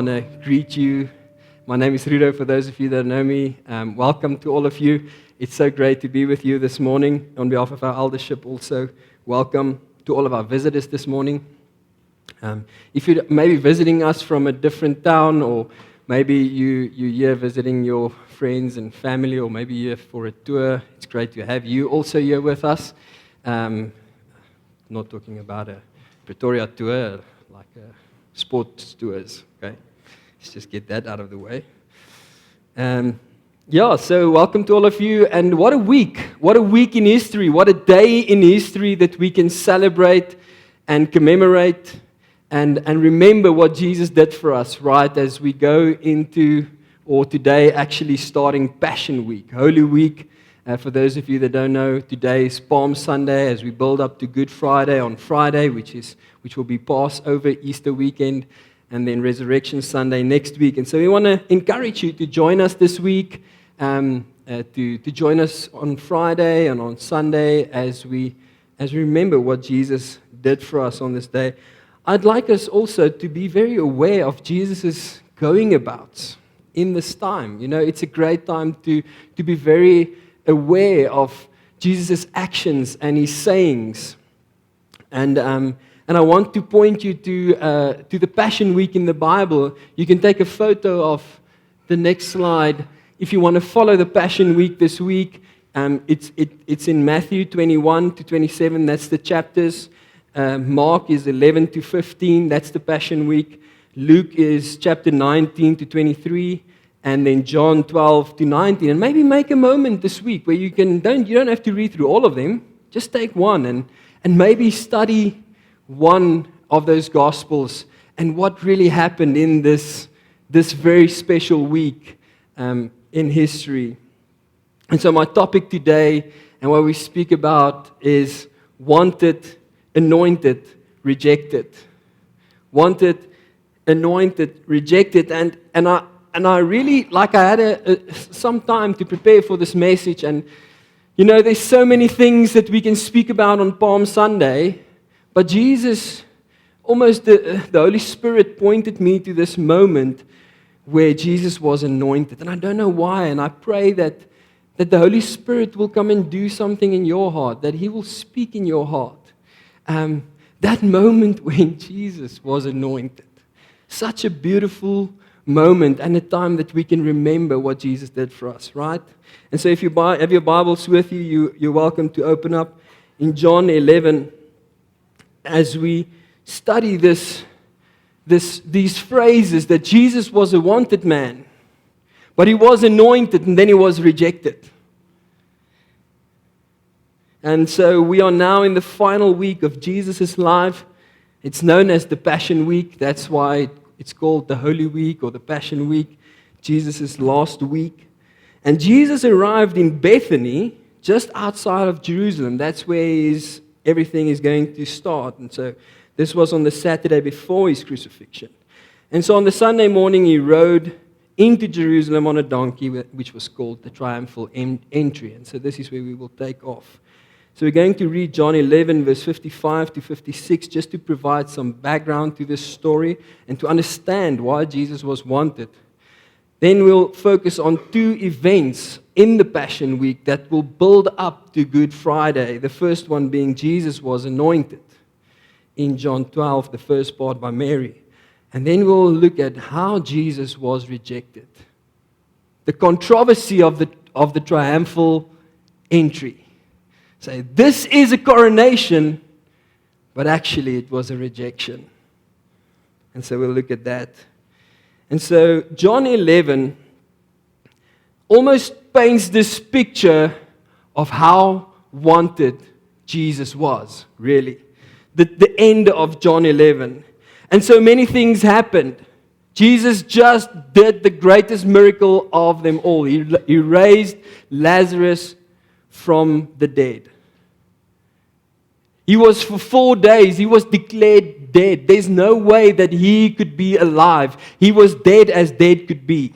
want to greet you. My name is Rido, for those of you that know me. Welcome to all of you. It's so great to be with you this morning. On behalf of our eldership, also welcome to all of our visitors this morning. If you're maybe visiting us from a different town, or maybe you're here visiting your friends and family, or maybe you're here for a tour, it's great to have you also here with us. Not talking about a Pretoria tour, like sports tours, okay? Let's just get that out of the way. So welcome to all of you, and what a week in history, what a day in history that we can celebrate and commemorate and remember what Jesus did for us, right, as we go into, or today actually starting Passion Week, Holy Week. For those of you that don't know, today is Palm Sunday as we build up to Good Friday on Friday, which will be Passover, Easter weekend, and then Resurrection Sunday next week. And so we want to encourage you to join us this week, to join us on Friday and on Sunday as we remember what Jesus did for us on this day. I'd like us also to be very aware of Jesus' going abouts in this time. You know, it's a great time to be very aware of Jesus' actions and his sayings. And I want to point you to the Passion Week in the Bible. You can take a photo of the next slide. If you want to follow the Passion Week this week, it's in Matthew 21 to 27. That's the chapters. Mark is 11 to 15. That's the Passion Week. Luke is chapter 19 to 23. And then John 12 to 19. And maybe make a moment this week where you don't have to read through all of them. Just take one and maybe study one of those Gospels and what really happened in this very special week in history. And so my topic today and what we speak about is wanted, anointed, rejected. Wanted, anointed, rejected. And I really, I had some time to prepare for this message. And, you know, there's so many things that we can speak about on Palm Sunday. But Jesus, almost the Holy Spirit pointed me to this moment where Jesus was anointed. And I don't know why. And I pray that the Holy Spirit will come and do something in your heart, that He will speak in your heart. That moment when Jesus was anointed. Such a beautiful moment and a time that we can remember what Jesus did for us, right? And so if you have your Bibles with you, you're welcome to open up in John 11 as we study these phrases that Jesus was a wanted man, but He was anointed and then He was rejected. And so we are now in the final week of Jesus' life. It's known as the Passion Week. That's why it's called the Holy Week or the Passion Week, Jesus' last week. And Jesus arrived in Bethany, just outside of Jerusalem. That's where everything is going to start. And so this was on the Saturday before His crucifixion. And so on the Sunday morning, He rode into Jerusalem on a donkey, which was called the Triumphal Entry. And so this is where we will take off. So we're going to read John 11, verse 55 to 56, just to provide some background to this story and to understand why Jesus was wanted. Then we'll focus on two events in the Passion Week that will build up to Good Friday. The first one being Jesus was anointed in John 12, the first part by Mary. And then we'll look at how Jesus was rejected. The controversy of the triumphal entry. Say, this is a coronation, but actually it was a rejection. And so we'll look at that. And so John 11 almost paints this picture of how wanted Jesus was, really. The end of John 11. And so many things happened. Jesus just did the greatest miracle of them all. He raised Lazarus from the dead. He was for 4 days, he was declared dead. There's no way that he could be alive. He was dead as dead could be.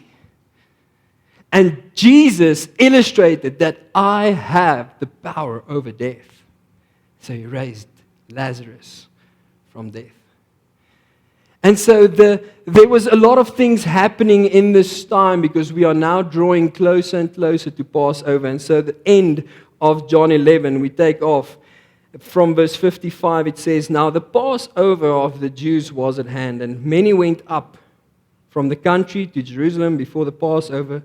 And Jesus illustrated that I have the power over death. So He raised Lazarus from death. And so there was a lot of things happening in this time because we are now drawing closer and closer to Passover. And so the end of John 11, we take off from verse 55. It says, "Now the Passover of the Jews was at hand, and many went up from the country to Jerusalem before the Passover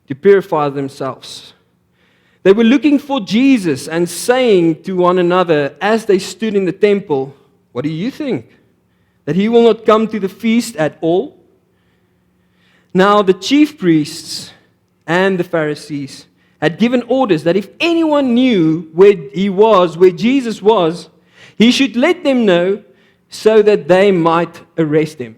to purify themselves. They were looking for Jesus and saying to one another as they stood in the temple, 'What do you think? That he will not come to the feast at all?' Now the chief priests and the Pharisees had given orders that if anyone knew where Jesus was, he should let them know so that they might arrest him."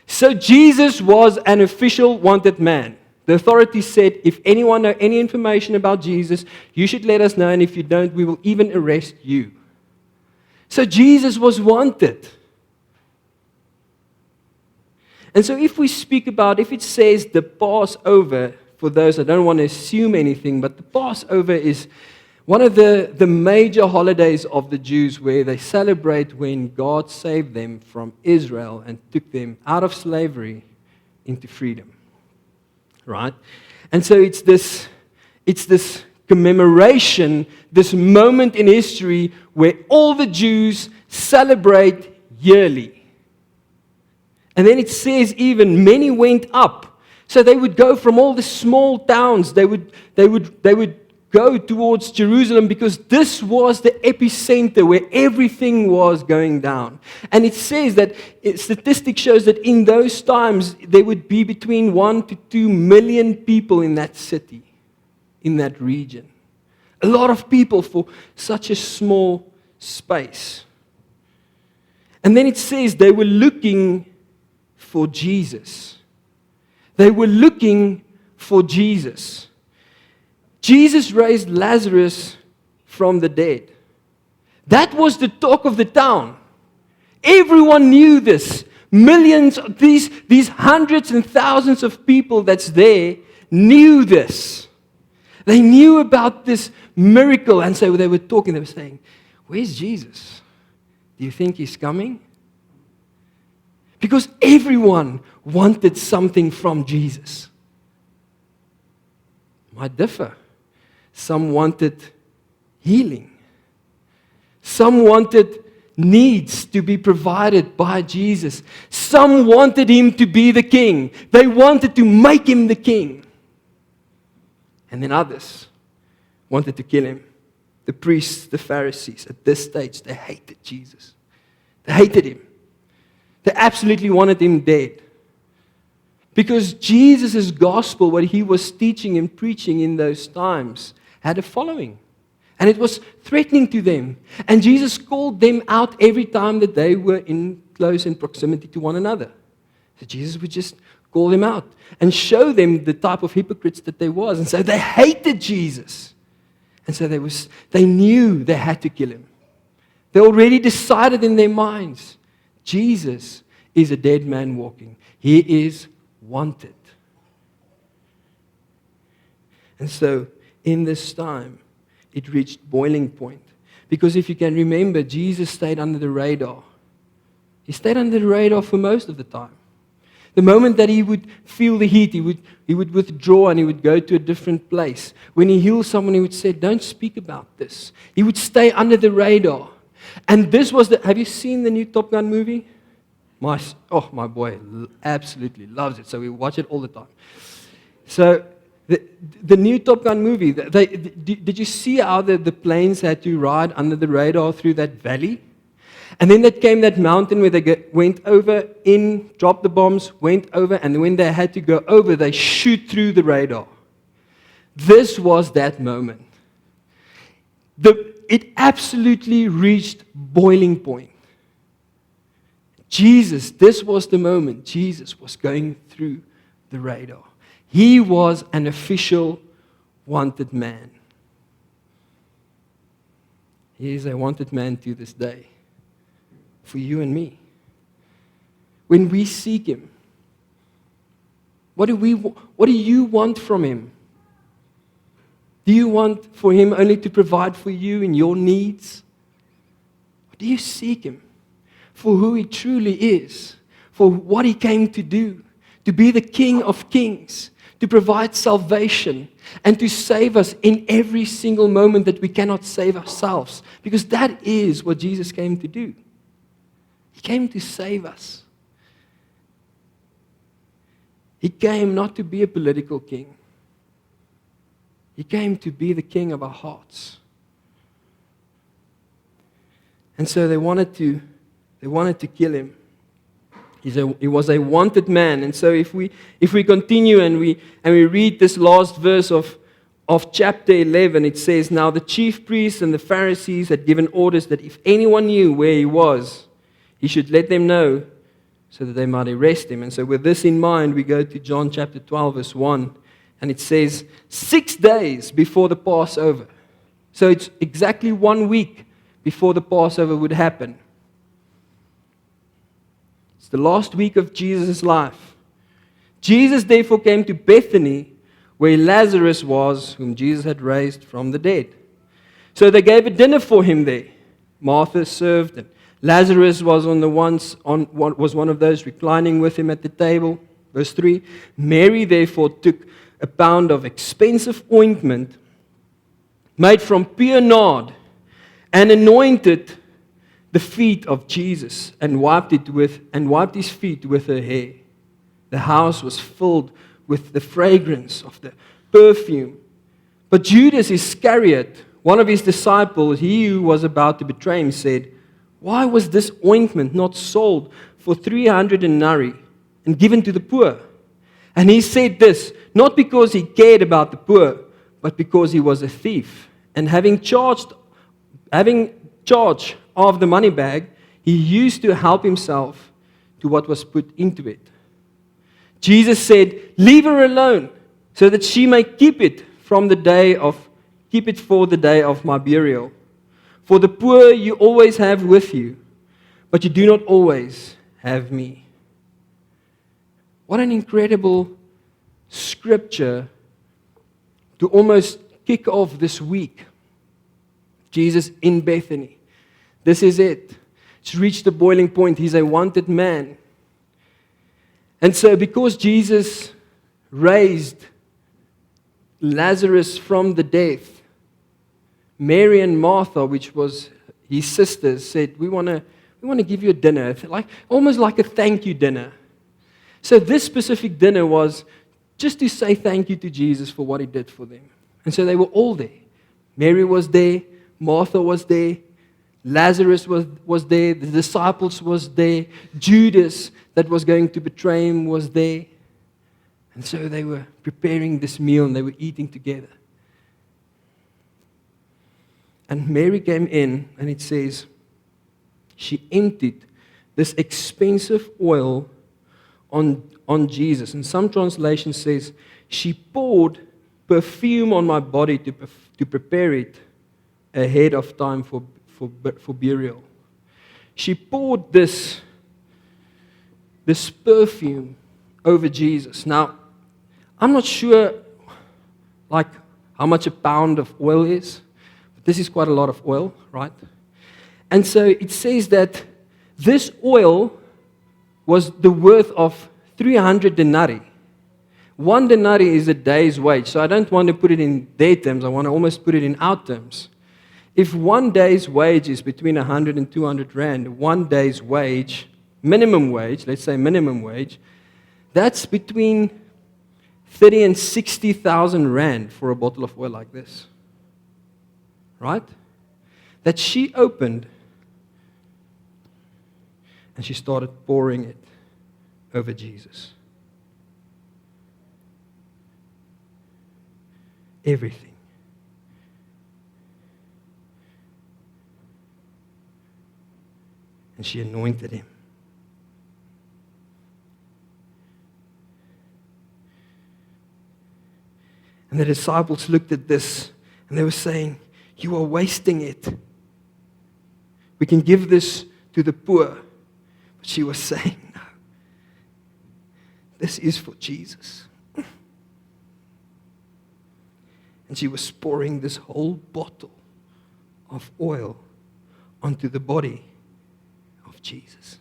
So Jesus was an official wanted man. The authorities said, if anyone knows any information about Jesus, you should let us know, and if you don't, we will even arrest you. So Jesus was wanted. And so if it says the Passover, for those that don't want to assume anything, but the Passover is one of the major holidays of the Jews where they celebrate when God saved them from Israel and took them out of slavery into freedom. Right? And so it's this commemoration, this moment in history where all the Jews celebrate yearly. And then it says even many went up. So they would go from all the small towns. They would go towards Jerusalem because this was the epicenter where everything was going down. And it says that, statistics shows that in those times there would be between 1 to 2 million people in that city, in that region. A lot of people for such a small space. And then it says they were looking for Jesus. They were looking for Jesus. Jesus raised Lazarus from the dead. That was the talk of the town. Everyone knew this. Millions of these hundreds and thousands of people that's there knew this. They knew about this miracle, and so they were talking. They were saying, "Where's Jesus? Do you think he's coming?" Because everyone wanted something from Jesus. Might differ. Some wanted healing. Some wanted needs to be provided by Jesus. Some wanted him to be the king. They wanted to make him the king. And then others wanted to kill him. The priests, the Pharisees, at this stage, they hated Jesus. They hated him. They absolutely wanted him dead. Because Jesus' gospel, what he was teaching and preaching in those times, had a following. And it was threatening to them. And Jesus called them out every time that they were in close in proximity to one another. So Jesus would just call them out and show them the type of hypocrites that they was. And so they hated Jesus. And so they knew they had to kill him. They already decided in their minds, Jesus is a dead man walking. He is wanted. And so, in this time, it reached boiling point. Because if you can remember, Jesus stayed under the radar. He stayed under the radar for most of the time. The moment that he would feel the heat, he would withdraw and he would go to a different place. When he healed someone, he would say, "Don't speak about this." He would stay under the radar. And this was have you seen the new Top Gun movie? My boy absolutely loves it, so we watch it all the time. So the new Top Gun movie, did you see how the planes had to ride under the radar through that valley? And then there came that mountain where they went over, dropped the bombs, went over, and when they had to go over, they shoot through the radar. This was that moment. It absolutely reached boiling point. This was the moment Jesus was going through the radar. He was an official wanted man. He is a wanted man to this day. For you and me. When we seek him, what do you want from him? Do you want for him only to provide for you and your needs? Or do you seek him for who he truly is? for what He came to do, to be the King of Kings, to provide salvation, and to save us in every single moment that we cannot save ourselves. Because that is what Jesus came to do. He came to save us. He came not to be a political king. He came to be the king of our hearts. And so they wanted to kill him. He was a wanted man. And so if we continue and we read this last verse of chapter 11, it says, "Now the chief priests and the Pharisees had given orders that if anyone knew where he was, he should let them know so that they might arrest him." And so with this in mind, we go to John chapter 12, verse 1. And it says, 6 days before the Passover. So it's exactly 1 week before the Passover would happen. It's the last week of Jesus' life. Jesus therefore came to Bethany, where Lazarus was, whom Jesus had raised from the dead. So they gave a dinner for him there. Martha served, and Lazarus was was one of those reclining with him at the table. Verse 3, Mary therefore took a pound of expensive ointment made from pure nard and anointed the feet of Jesus and wiped his feet with her hair. The house was filled with the fragrance of the perfume. But Judas Iscariot, one of his disciples, he who was about to betray him, said, "Why was this ointment not sold for 300 denarii and given to the poor?" And he said this, not because he cared about the poor, but because he was a thief. And having charge of the money bag, he used to help himself to what was put into it. Jesus said, "Leave her alone, so that she may keep it for the day of my burial. For the poor you always have with you, but you do not always have me." What an incredible scripture to almost kick off this week. Jesus in Bethany. This is it. It's reached the boiling point. He's a wanted man. And so because Jesus raised Lazarus from the death, Mary and Martha, which was his sisters, said, we want to give you a dinner, almost like a thank you dinner. So this specific dinner was just to say thank you to Jesus for what He did for them. And so they were all there. Mary was there. Martha was there. Lazarus was there. The disciples was there. Judas, that was going to betray Him, was there. And so they were preparing this meal and they were eating together. And Mary came in, and it says, she emptied this expensive oil on Jesus. And some translation says, she poured perfume on my body to prepare it ahead of time for burial. She poured this perfume over Jesus. Now, I'm not sure how much a pound of oil is, but this is quite a lot of oil, right? And so it says that this oil was the worth of 300 denarii. 1 denarii is a day's wage. So I don't want to put it in their terms. I want to almost put it in our terms. If 1 day's wage is between 100 and 200 rand, 1 day's wage, minimum wage, let's say minimum wage, that's between 30 and 60,000 rand for a bottle of oil like this. Right? That she opened and she started pouring it over Jesus. Everything. And she anointed Him. And the disciples looked at this and they were saying, "You are wasting it. We can give this to the poor." But she was saying, "No, this is for Jesus." And she was pouring this whole bottle of oil onto the body of Jesus.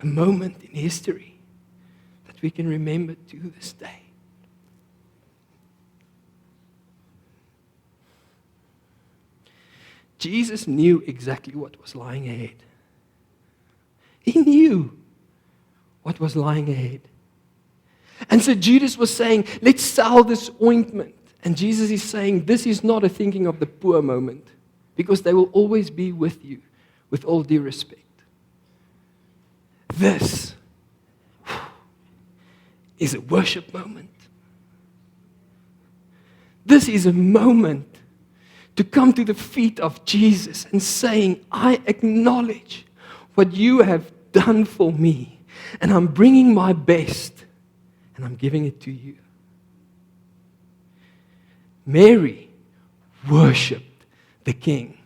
A moment in history that we can remember to this day. Jesus knew exactly what was lying ahead. He knew what was lying ahead. And so Judas was saying, let's sell this ointment. And Jesus is saying, this is not a thinking of the poor moment, because they will always be with you, with all due respect. This is a worship moment. This is a moment to come to the feet of Jesus and saying, I acknowledge what you have done for me, and I'm bringing my best, and I'm giving it to you. Mary worshipped the King.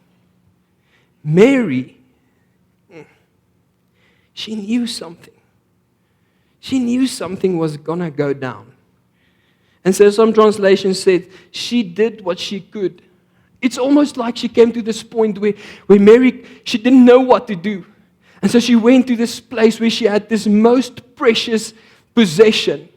Mary, she knew something. She knew something was going to go down. And so some translations said, she did what she could. It's almost like she came to this point where Mary, she didn't know what to do. And so she went to this place where she had this most precious possession.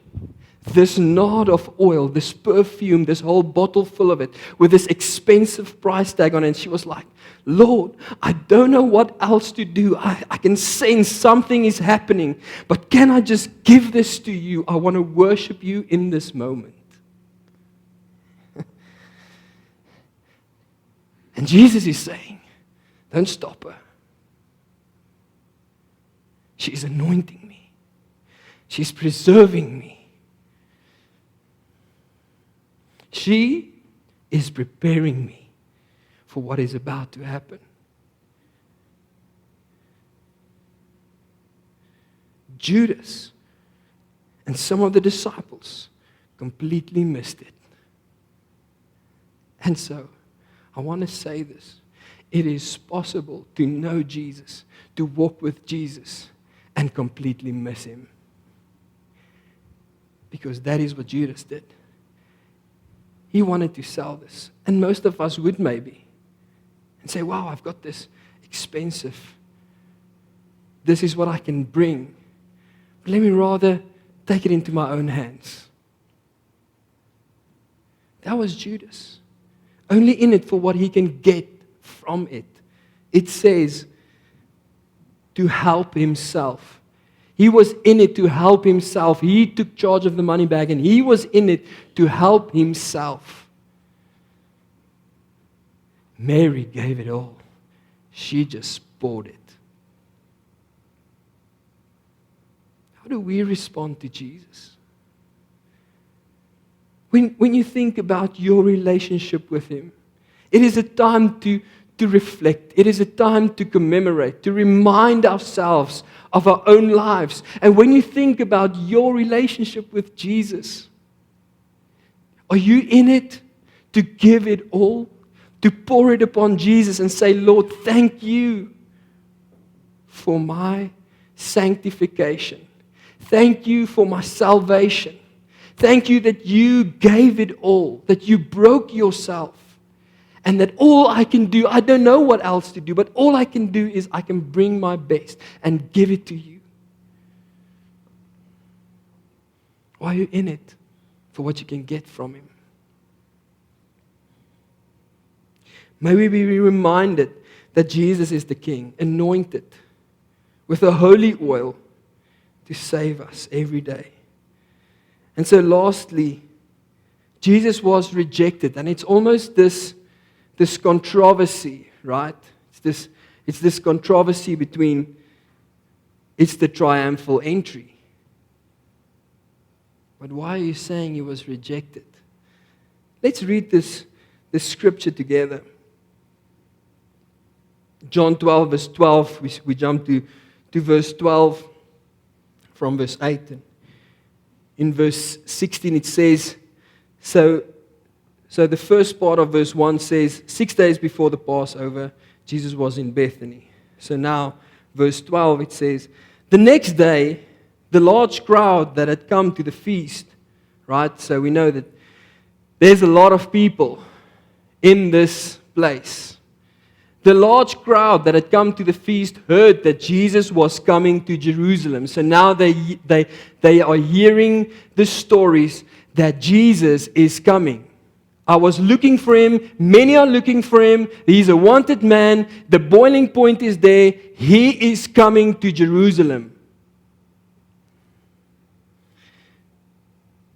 This nard of oil, this perfume, this whole bottle full of it, with this expensive price tag on it. And she was like, Lord, I don't know what else to do. I can sense something is happening. But can I just give this to you? I want to worship you in this moment. And Jesus is saying, don't stop her. She's anointing me. She's preserving me. She is preparing me for what is about to happen. Judas and some of the disciples completely missed it. And so, I want to say this. It is possible to know Jesus, to walk with Jesus, and completely miss him. Because that is what Judas did. He wanted to sell this. And most of us would maybe. And say, wow, I've got this expensive. This is what I can bring. But let me rather take it into my own hands. That was Judas. Only in it for what he can get from it. It says to help himself. He was in it to help himself. He took charge of the money bag and he was in it to help himself. Mary gave it all. She just poured it. How do we respond to Jesus? When you think about your relationship with him, it is a time to reflect. It is a time to commemorate, to remind ourselves of our own lives. And when you think about your relationship with Jesus, are you in it to give it all? To pour it upon Jesus and say, Lord, thank you for my sanctification. Thank you for my salvation. Thank you that you gave it all, that you broke yourself. And that all I can do, I don't know what else to do, but all I can do is I can bring my best and give it to you. Or are you in it for what you can get from him? May we be reminded that Jesus is the King, anointed with a holy oil to save us every day. And so lastly, Jesus was rejected. And it's almost this controversy, right? It's this controversy between, it's the triumphal entry. But why are you saying he was rejected? Let's read this scripture together. John 12, verse 12. We jump to verse 12 from verse 8. And in verse 16 it says, So the first part of verse 1 says, 6 days before the Passover, Jesus was in Bethany. So now, verse 12, it says, the next day, the large crowd that had come to the feast, right? So we know that there's a lot of people in this place. The large crowd that had come to the feast heard that Jesus was coming to Jerusalem. So now they are hearing the stories that Jesus is coming. I was looking for him. Many are looking for him. He's a wanted man. The boiling point is there. He is coming to Jerusalem.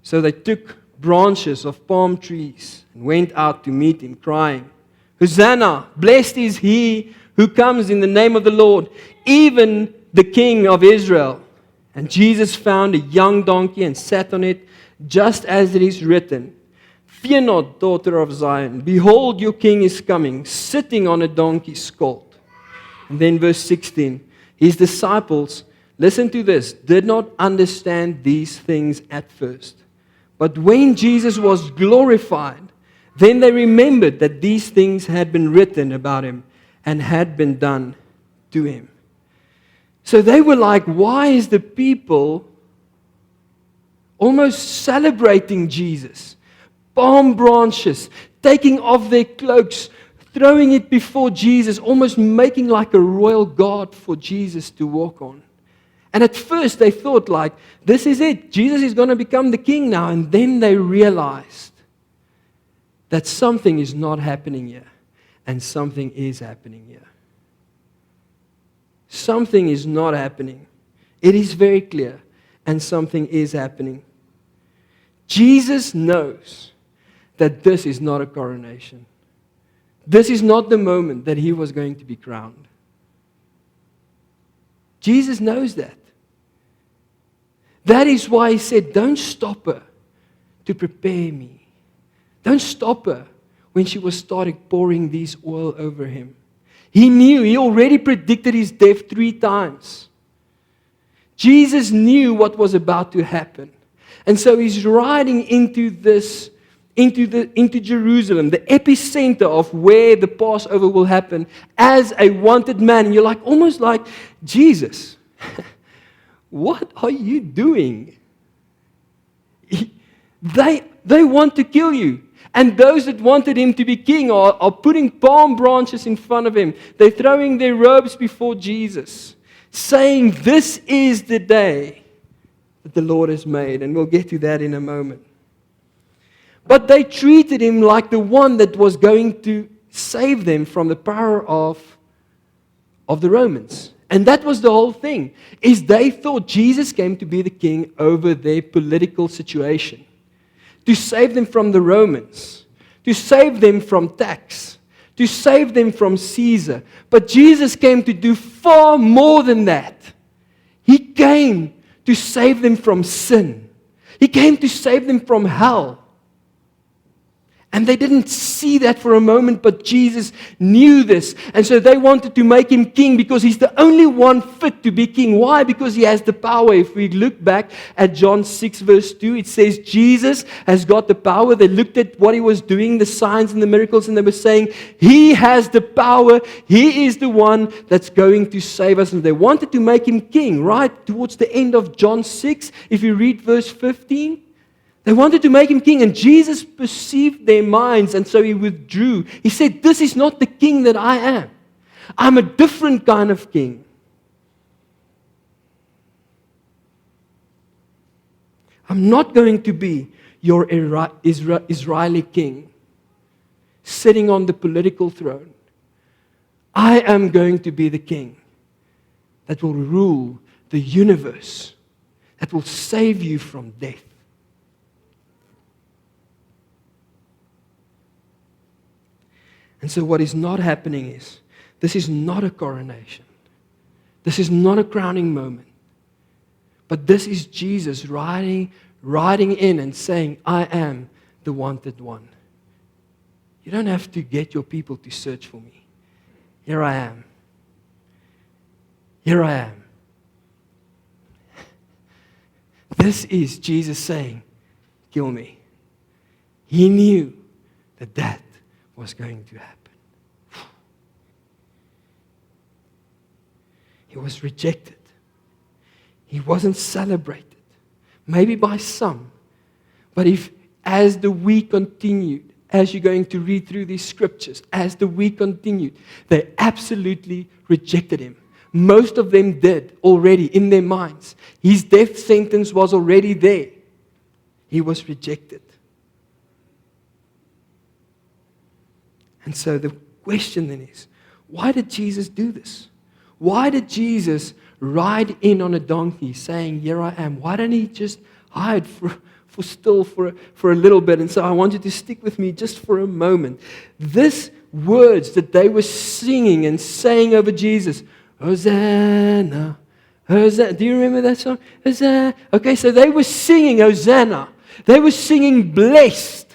So they took branches of palm trees and went out to meet him, crying, Hosanna, blessed is he who comes in the name of the Lord, even the King of Israel. And Jesus found a young donkey and sat on it, just as it is written, Fear not, daughter of Zion. Behold, your king is coming, sitting on a donkey's colt. And then verse 16. His disciples, listen to this, did not understand these things at first. But when Jesus was glorified, then they remembered that these things had been written about him and had been done to him. So they were like, why is the people almost celebrating Jesus? Palm branches, taking off their cloaks, throwing it before Jesus, almost making like a royal guard for Jesus to walk on. And at first they thought like, this is it. Jesus is going to become the king now. And then they realized that something is not happening here. And something is happening here. Something is not happening. It is very clear. And something is happening. Jesus knows that this is not a coronation. This is not the moment that he was going to be crowned. Jesus knows that. That is why he said, don't stop her to prepare me. Don't stop her when she was starting pouring this oil over him. He knew, he already predicted his death 3 times. Jesus knew what was about to happen. And so he's riding into Jerusalem, the epicenter of where the Passover will happen, as a wanted man. And you're like, almost like, Jesus, what are you doing? They want to kill you. And those that wanted him to be king are putting palm branches in front of him. They're throwing their robes before Jesus, saying, this is the day that the Lord has made. And we'll get to that in a moment. But they treated him like the one that was going to save them from the power of the Romans. And that was the whole thing, is they thought Jesus came to be the king over their political situation, to save them from the Romans, to save them from tax, to save them from Caesar. But Jesus came to do far more than that. He came to save them from sin. He came to save them from hell. And they didn't see that for a moment, but Jesus knew this. And so they wanted to make him king because he's the only one fit to be king. Why? Because he has the power. If we look back at John 6 verse 2, it says Jesus has got the power. They looked at what he was doing, the signs and the miracles, and they were saying, he has the power. He is the one that's going to save us. And they wanted to make him king, right? Towards the end of John 6, if you read verse 15, they wanted to make him king, and Jesus perceived their minds, and so he withdrew. He said, this is not the king that I am. I'm a different kind of king. I'm not going to be your Israeli king, sitting on the political throne. I am going to be the king that will rule the universe, that will save you from death. And so what is not happening is, this is not a coronation. This is not a crowning moment. But this is Jesus riding in and saying, I am the wanted one. You don't have to get your people to search for me. Here I am. Here I am. This is Jesus saying, kill me. He knew that was going to happen. He was rejected. He wasn't celebrated. Maybe by some. But if, as the week continued, as you're going to read through these scriptures, as the week continued, they absolutely rejected him. Most of them did already in their minds. His death sentence was already there. He was rejected. And so the question then is, why did Jesus do this? Why did Jesus ride in on a donkey saying, here I am? Why didn't he just hide for a little bit? And so I want you to stick with me just for a moment. These words that they were singing and saying over Jesus, Hosanna, Hosanna. Do you remember that song? Hosanna. Okay, so they were singing Hosanna. They were singing blessed.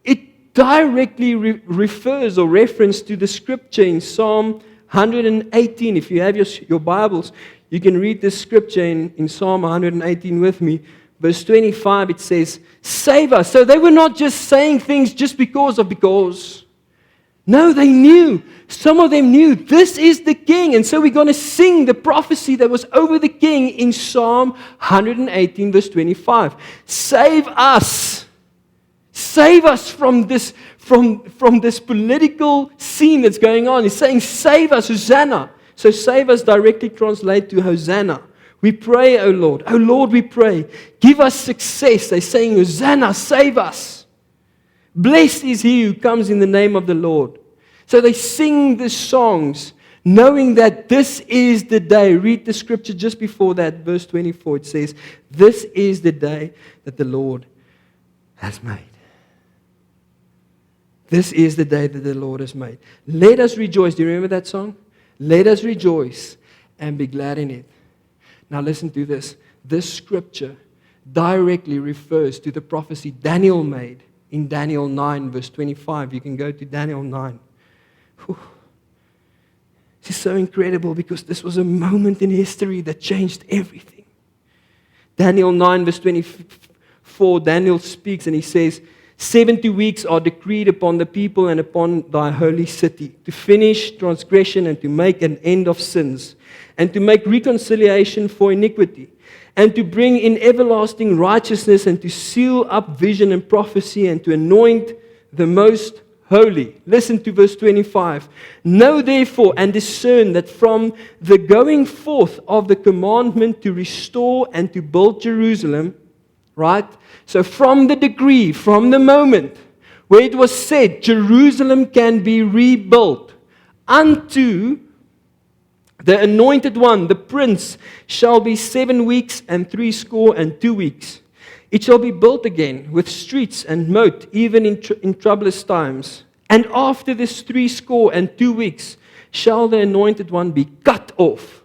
It directly refers or reference to the scripture in Psalm 118. If you have your Bibles, you can read this scripture in Psalm 118 with me. Verse 25, it says, save us. So they were not just saying things just because. No, they knew. Some of them knew this is the king. And so we're going to sing the prophecy that was over the king in Psalm 118, verse 25. Save us. Save us from this political scene that's going on. He's saying, save us, Hosanna. So save us directly translate to Hosanna. We pray, O Lord. O Lord, we pray. Give us success. They're saying, Hosanna, save us. Blessed is he who comes in the name of the Lord. So they sing the songs, knowing that this is the day. Read the scripture just before that, verse 24. It says, this is the day that the Lord has made. This is the day that the Lord has made. Let us rejoice. Do you remember that song? Let us rejoice and be glad in it. Now listen to this. This scripture directly refers to the prophecy Daniel made in Daniel 9, verse 25. You can go to Daniel 9. Whew. This is so incredible because this was a moment in history that changed everything. Daniel 9, verse 24, Daniel speaks and he says, 70 weeks are decreed upon the people and upon thy holy city, to finish transgression and to make an end of sins, and to make reconciliation for iniquity, and to bring in everlasting righteousness, and to seal up vision and prophecy, and to anoint the most holy. Listen to verse 25. Know therefore and discern that from the going forth of the commandment to restore and to build Jerusalem, right? So from the decree, from the moment where it was said Jerusalem can be rebuilt, unto the anointed one, the prince, shall be 7 weeks and 62 weeks. It shall be built again with streets and moat, even in troublous times. And after this 62 weeks shall the anointed one be cut off,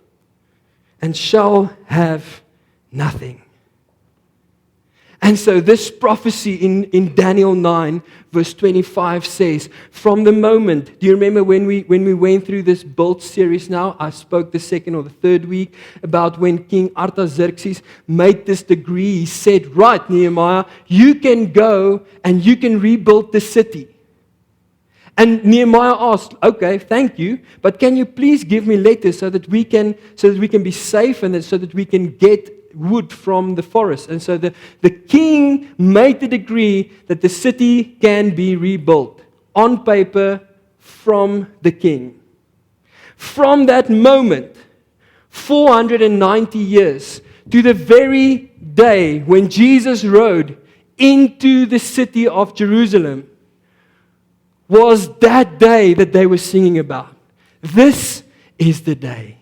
and shall have nothing. And so this prophecy in Daniel 9, verse 25 says, from the moment, do you remember when we went through this build series now? I spoke the second or the third week about when King Artaxerxes made this decree. He said, right, Nehemiah, you can go and you can rebuild the city. And Nehemiah asked, okay, thank you, but can you please give me letters so that we can be safe and so that we can get wood from the forest. And so the king made the decree that the city can be rebuilt on paper from the king. From that moment, 490 years to the very day when Jesus rode into the city of Jerusalem was that day that they were singing about. This is the day.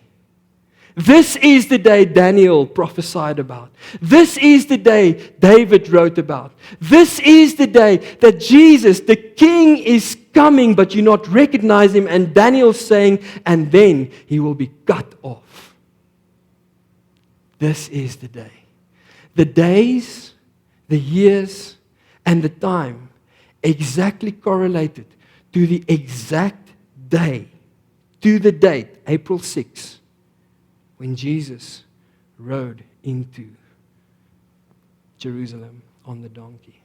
This is the day Daniel prophesied about. This is the day David wrote about. This is the day that Jesus, the King, is coming, but you not recognize him. And Daniel's saying, and then he will be cut off. This is the day. The days, the years, and the time exactly correlated to the exact day, to the date, April 6th. When Jesus rode into Jerusalem on the donkey.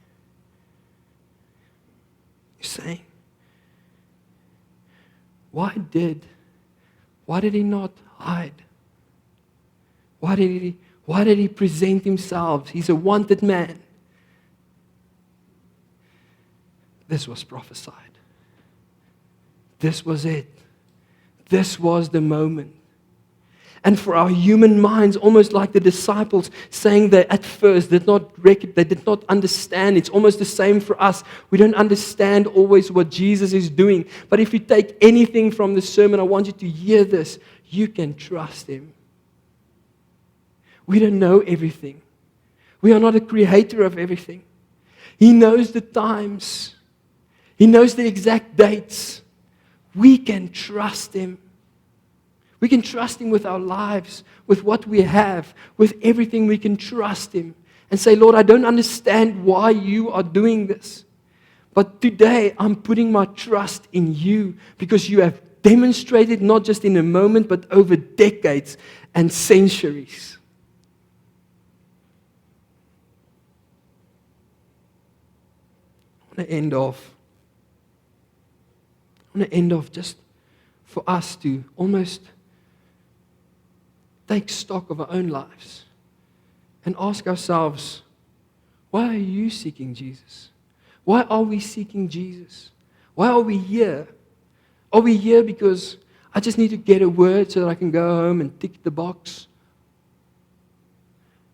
You're saying, why did he not hide? Why did he present himself? He's a wanted man. this was prophesied. This was it. This was the moment. And for our human minds, almost like the disciples saying that at first they did not understand. It's almost the same for us. We don't understand always what Jesus is doing. But if you take anything from the sermon, I want you to hear this. You can trust Him. We don't know everything. We are not a creator of everything. He knows the times. He knows the exact dates. We can trust Him. We can trust Him with our lives, with what we have, with everything. We can trust Him and say, Lord, I don't understand why you are doing this. But today I'm putting my trust in you because you have demonstrated not just in a moment, but over decades and centuries. I want to end off just for us to almost take stock of our own lives and ask ourselves, why are you seeking Jesus? Why are we seeking Jesus? Why are we here? Are we here because I just need to get a word so that I can go home and tick the box?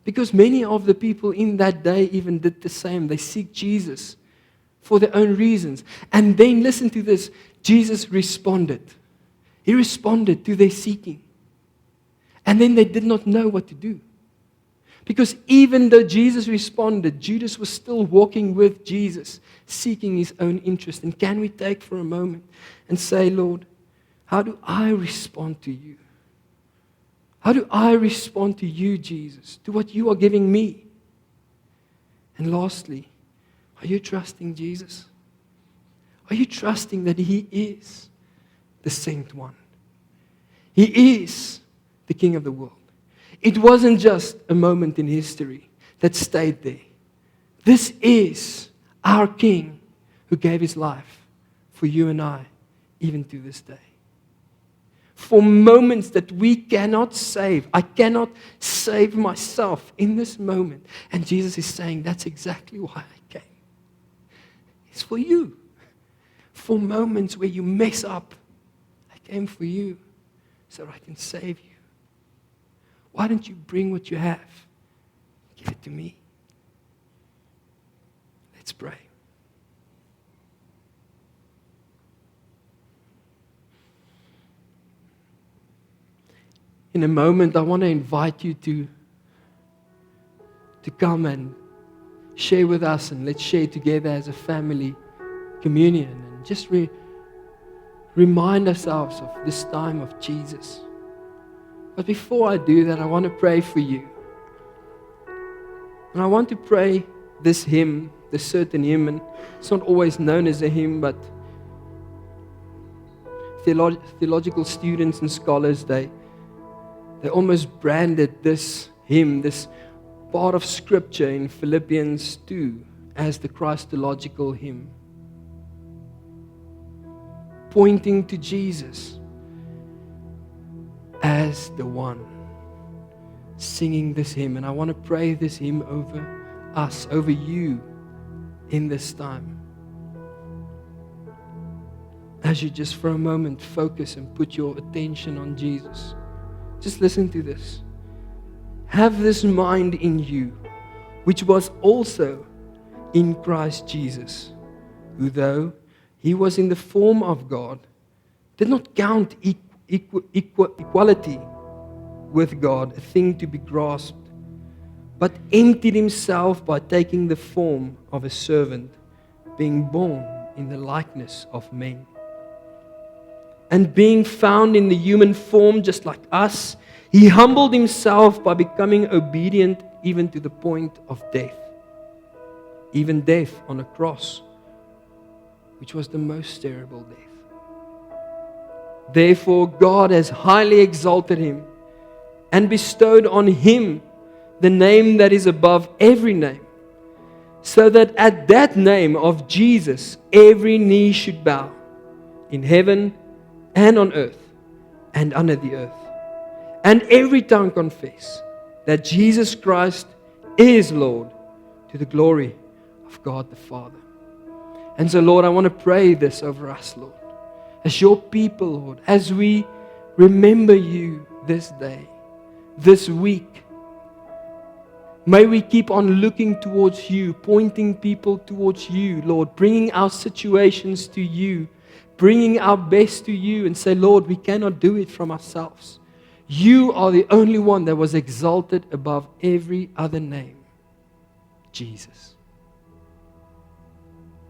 Because many of the people in that day even did the same. They seek Jesus for their own reasons. And then, listen to this, Jesus responded. He responded to their seeking. And then they did not know what to do. Because even though Jesus responded, Judas was still walking with Jesus, seeking his own interest. And can we take for a moment and say, Lord, how do I respond to you? How do I respond to you, Jesus, to what you are giving me? And lastly, are you trusting Jesus? Are you trusting that He is the sent one? He is the King of the world. It wasn't just a moment in history that stayed there. This is our King who gave His life for you and I, even to this day. For moments that we cannot save. I cannot save myself in this moment. And Jesus is saying, that's exactly why I came. It's for you. For moments where you mess up, I came for you so that I can save you. Why don't you bring what you have? Give it to me. Let's pray. In a moment, I want to invite you to come and share with us, and let's share together as a family communion and just remind ourselves of this time of Jesus. But before I do that, I want to pray for you. And I want to pray this hymn, this certain hymn, and it's not always known as a hymn, but theological students and scholars, they almost branded this hymn, this part of Scripture in Philippians 2, as the Christological hymn, pointing to Jesus as the one singing this hymn. And I want to pray this hymn over us, over you in this time. As you just for a moment focus and put your attention on Jesus, just listen to this. Have this mind in you, which was also in Christ Jesus, who though He was in the form of God, did not count equality with God a thing to be grasped, but emptied Himself by taking the form of a servant, being born in the likeness of men. And being found in the human form just like us, He humbled Himself by becoming obedient even to the point of death, even death on a cross, which was the most terrible death. Therefore, God has highly exalted Him and bestowed on Him the name that is above every name, so that at that name of Jesus, every knee should bow, in heaven and on earth and under the earth, and every tongue confess that Jesus Christ is Lord, to the glory of God the Father. And so, Lord, I want to pray this over us, Lord. As your people, Lord, as we remember you this day, this week, may we keep on looking towards you, pointing people towards you, Lord, bringing our situations to you, bringing our best to you and say, Lord, we cannot do it from ourselves. You are the only one that was exalted above every other name, Jesus.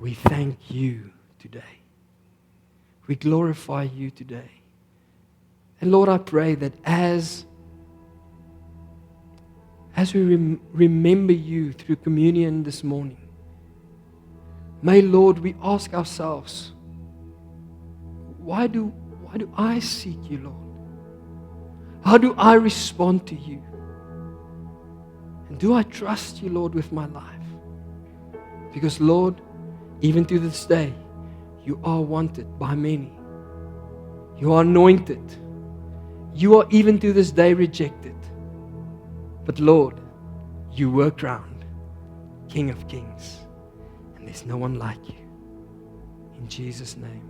We thank you today. We glorify you today. And Lord, I pray that as we remember you through communion this morning, may, Lord, we ask ourselves, why do I seek you, Lord? How do I respond to you? And do I trust you, Lord, with my life? Because, Lord, even to this day, you are wanted by many. You are anointed. You are even to this day rejected. But Lord, you were crowned King of Kings. And there's no one like you. In Jesus' name.